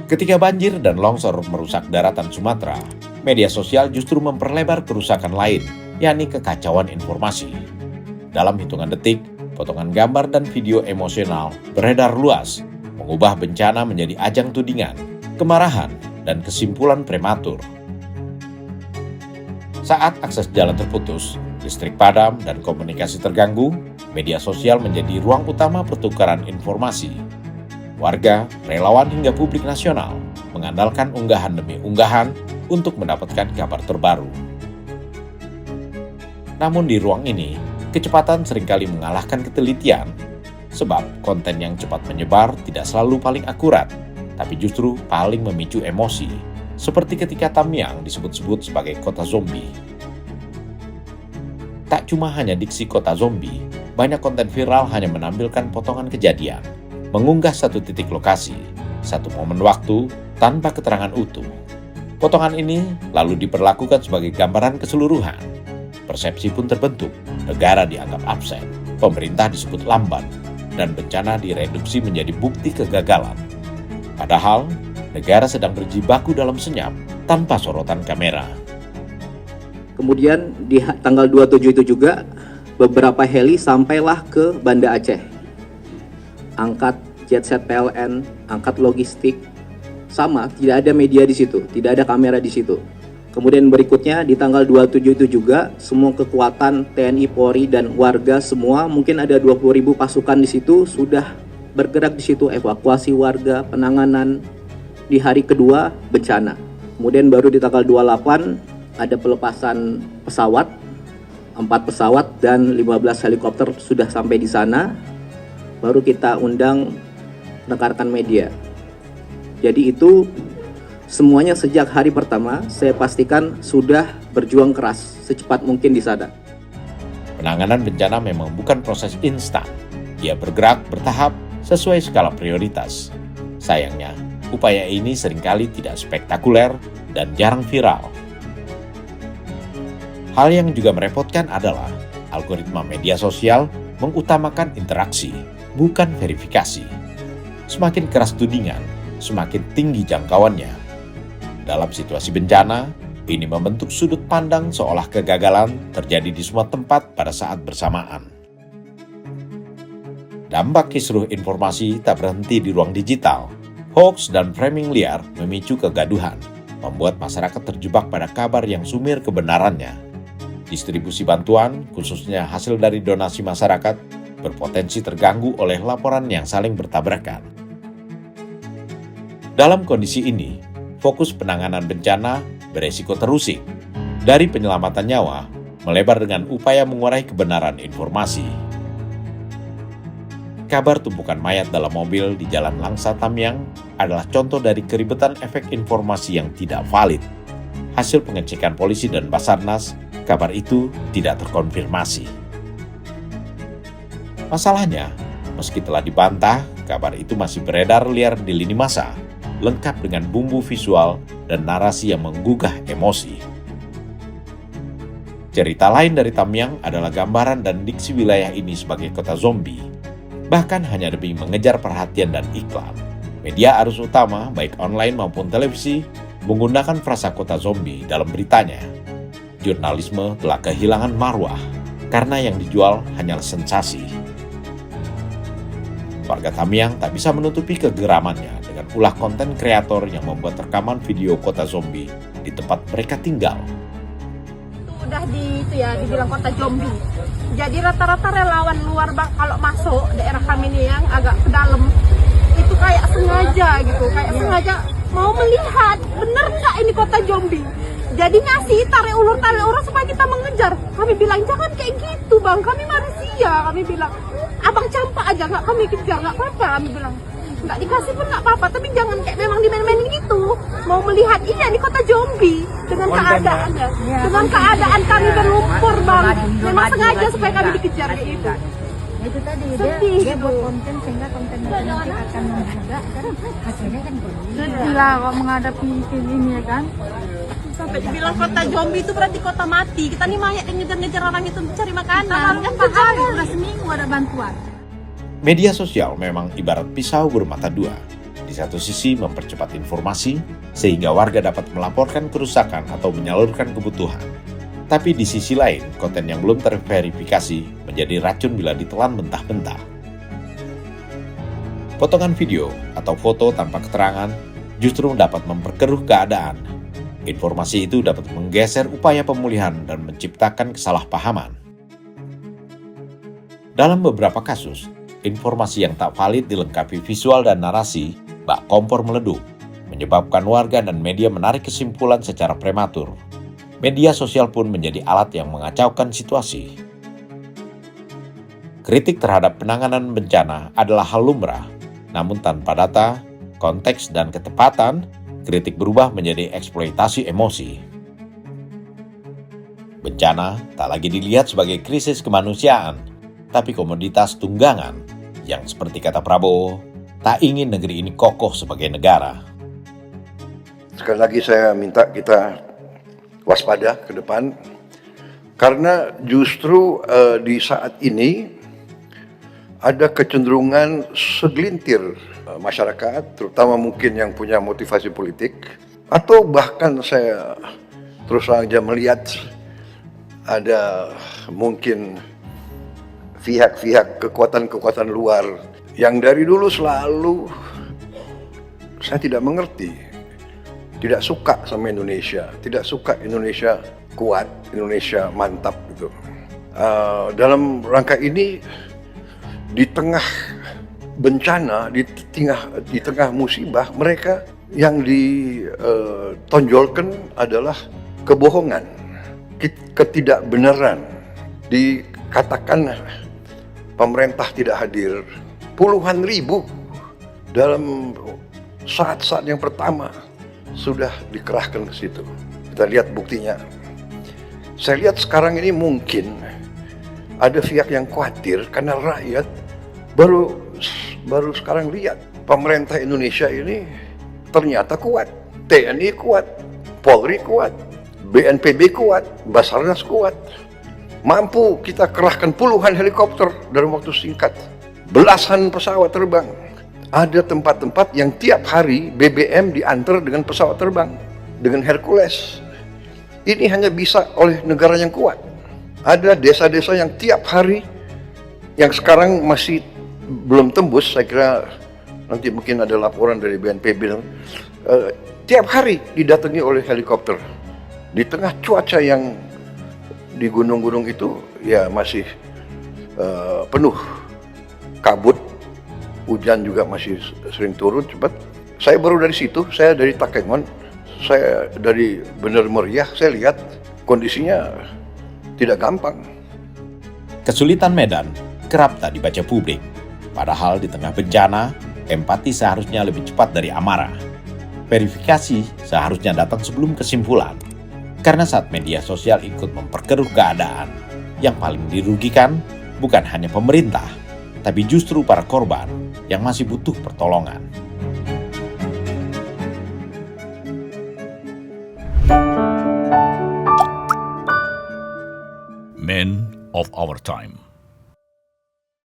Ketika banjir dan longsor merusak daratan Sumatera, media sosial justru memperlebar kerusakan lain, yakni kekacauan informasi. Dalam hitungan detik, potongan gambar dan video emosional beredar luas, mengubah bencana menjadi ajang tudingan, kemarahan, dan kesimpulan prematur. Saat akses jalan terputus, listrik padam, dan komunikasi terganggu, media sosial menjadi ruang utama pertukaran informasi. Warga, relawan hingga publik nasional mengandalkan unggahan demi unggahan untuk mendapatkan kabar terbaru. Namun di ruang ini, kecepatan seringkali mengalahkan ketelitian, sebab konten yang cepat menyebar tidak selalu paling akurat, tapi justru paling memicu emosi, seperti ketika Tamiang disebut-sebut sebagai kota zombie. Tak cuma hanya diksi kota zombie, banyak konten viral hanya menampilkan potongan kejadian, mengunggah satu titik lokasi, satu momen waktu, tanpa keterangan utuh. Potongan ini lalu diperlakukan sebagai gambaran keseluruhan. Persepsi pun terbentuk, negara dianggap absen, pemerintah disebut lamban, dan bencana direduksi menjadi bukti kegagalan. Padahal, negara sedang berjibaku dalam senyap tanpa sorotan kamera. Kemudian di tanggal 27 itu juga, beberapa heli sampailah ke Banda Aceh. Angkat jetset PLN, angkat logistik, sama, tidak ada media di situ, tidak ada kamera di situ. Kemudian berikutnya di tanggal 27 itu juga, semua kekuatan TNI, Polri, dan warga semua, mungkin ada 20.000 pasukan di situ, sudah bergerak di situ, evakuasi warga, penanganan di hari kedua bencana. Kemudian baru di tanggal 28 ada pelepasan pesawat, 4 pesawat dan 15 helikopter sudah sampai di sana. Baru kita undang rekan-rekan media. Jadi itu semuanya sejak hari pertama saya pastikan sudah berjuang keras secepat mungkin di sana. Penanganan bencana memang bukan proses instan. Ia bergerak bertahap sesuai skala prioritas. Sayangnya, upaya ini seringkali tidak spektakuler dan jarang viral. Hal yang juga merepotkan adalah algoritma media sosial mengutamakan interaksi, bukan verifikasi. Semakin keras tudingan, semakin tinggi jangkauannya. Dalam situasi bencana, ini membentuk sudut pandang seolah kegagalan terjadi di semua tempat pada saat bersamaan. Dampak kisruh informasi tak berhenti di ruang digital. Hoax dan framing liar memicu kegaduhan, membuat masyarakat terjebak pada kabar yang sumir kebenarannya. Distribusi bantuan, khususnya hasil dari donasi masyarakat, berpotensi terganggu oleh laporan yang saling bertabrakan. Dalam kondisi ini, fokus penanganan bencana beresiko terusik, dari penyelamatan nyawa melebar dengan upaya mengurai kebenaran informasi. Kabar tumpukan mayat dalam mobil di Jalan Langsa Tamiang adalah contoh dari keribetan efek informasi yang tidak valid. Hasil pengecekan polisi dan Basarnas, kabar itu tidak terkonfirmasi. Masalahnya, meski telah dibantah, kabar itu masih beredar liar di lini massa, lengkap dengan bumbu visual dan narasi yang menggugah emosi. Cerita lain dari Tamiang adalah gambaran dan diksi wilayah ini sebagai kota zombie. Bahkan hanya demi mengejar perhatian dan iklan. Media arus utama, baik online maupun televisi, menggunakan frasa kota zombie dalam beritanya. Jurnalisme telah kehilangan marwah, karena yang dijual hanyalah sensasi. Warga Tamiang tak bisa menutupi kegeramannya dengan ulah konten kreator yang membuat rekaman video kota zombie di tempat mereka tinggal. Udah dibilang kota zombie. Jadi rata-rata relawan luar kalau masuk daerah kami ini yang agak ke dalam itu kayak sengaja mau melihat bener nggak ini kota zombie. Jadi ngasih tarik ulur supaya kita mengejar. Kami bilang jangan kayak gitu bang, kami manusia. Kami bilang abang campak aja nggak kami kejar nggak apa-apa. Kami bilang nggak dikasih pun nggak apa-apa, tapi jangan kayak memang dimain-mainin gitu. Mau melihat ini kota zombie dengan keadaannya, dengan keadaan kami berlumpur bang. Memang sengaja supaya kami dikejar kayak gitu. Itu tadi dia buat konten sehingga konten itu nanti akan menghadap kan hasilnya kan Sedih lah kok menghadapi ini ya kan. Sampai dibilang kota zombie itu berarti kota mati. Kita nih mayat yang ngejar-ngejar orang itu mencari makanan. Kan hari udah seminggu ada bantuan. Media sosial memang ibarat pisau bermata dua. di satu sisi mempercepat informasi sehingga warga dapat melaporkan kerusakan atau menyalurkan kebutuhan. Tapi di sisi lain, konten yang belum terverifikasi menjadi racun bila ditelan mentah-mentah. Potongan video atau foto tanpa keterangan justru dapat memperkeruh keadaan. Informasi itu dapat menggeser upaya pemulihan dan menciptakan kesalahpahaman. Dalam beberapa kasus, informasi yang tak valid dilengkapi visual dan narasi bak kompor meleduk, menyebabkan warga dan media menarik kesimpulan secara prematur. Media sosial pun menjadi alat yang mengacaukan situasi. Kritik terhadap penanganan bencana adalah hal lumrah, namun tanpa data, konteks, dan ketepatan, kritik berubah menjadi eksploitasi emosi. Bencana tak lagi dilihat sebagai krisis kemanusiaan, tapi komoditas tunggangan yang seperti kata Prabowo, tak ingin negeri ini kokoh sebagai negara. Sekali lagi saya minta kita waspada ke depan, karena justru di saat ini ada kecenderungan segelintir masyarakat, terutama mungkin yang punya motivasi politik, atau bahkan saya terus saja melihat ada mungkin pihak-pihak kekuatan-kekuatan luar yang dari dulu selalu saya tidak mengerti, tidak suka sama Indonesia, tidak suka Indonesia kuat, Indonesia mantap gitu. Dalam rangka ini, di tengah bencana, di tengah musibah, mereka yang ditonjolkan adalah kebohongan, ketidakbenaran. Dikatakan pemerintah tidak hadir, puluhan ribu dalam saat-saat yang pertama sudah dikerahkan ke situ. Kita lihat buktinya. Saya lihat sekarang ini mungkin ada pihak yang khawatir karena rakyat baru sekarang lihat pemerintah Indonesia ini ternyata kuat. TNI kuat, Polri kuat, BNPB kuat, Basarnas kuat. Mampu kita kerahkan puluhan helikopter dalam waktu singkat, belasan pesawat terbang. Ada tempat-tempat yang tiap hari BBM diantar dengan pesawat terbang, dengan Hercules. Ini hanya bisa oleh negara yang kuat. Ada desa-desa yang tiap hari, yang sekarang masih belum tembus, saya kira nanti mungkin ada laporan dari BNPB, tiap hari didatangi oleh helikopter. Di tengah cuaca yang di gunung-gunung itu ya masih penuh kabut, hujan juga masih sering turun cepat. Saya baru dari situ, saya dari Takengon, saya dari Bener Meriah, saya lihat kondisinya tidak gampang. Kesulitan medan kerap tak dibaca publik. Padahal di tengah bencana, empati seharusnya lebih cepat dari amarah. Verifikasi seharusnya datang sebelum kesimpulan. Karena saat media sosial ikut memperkeruh keadaan, yang paling dirugikan bukan hanya pemerintah, tapi justru para korban yang masih butuh pertolongan. Men of our time.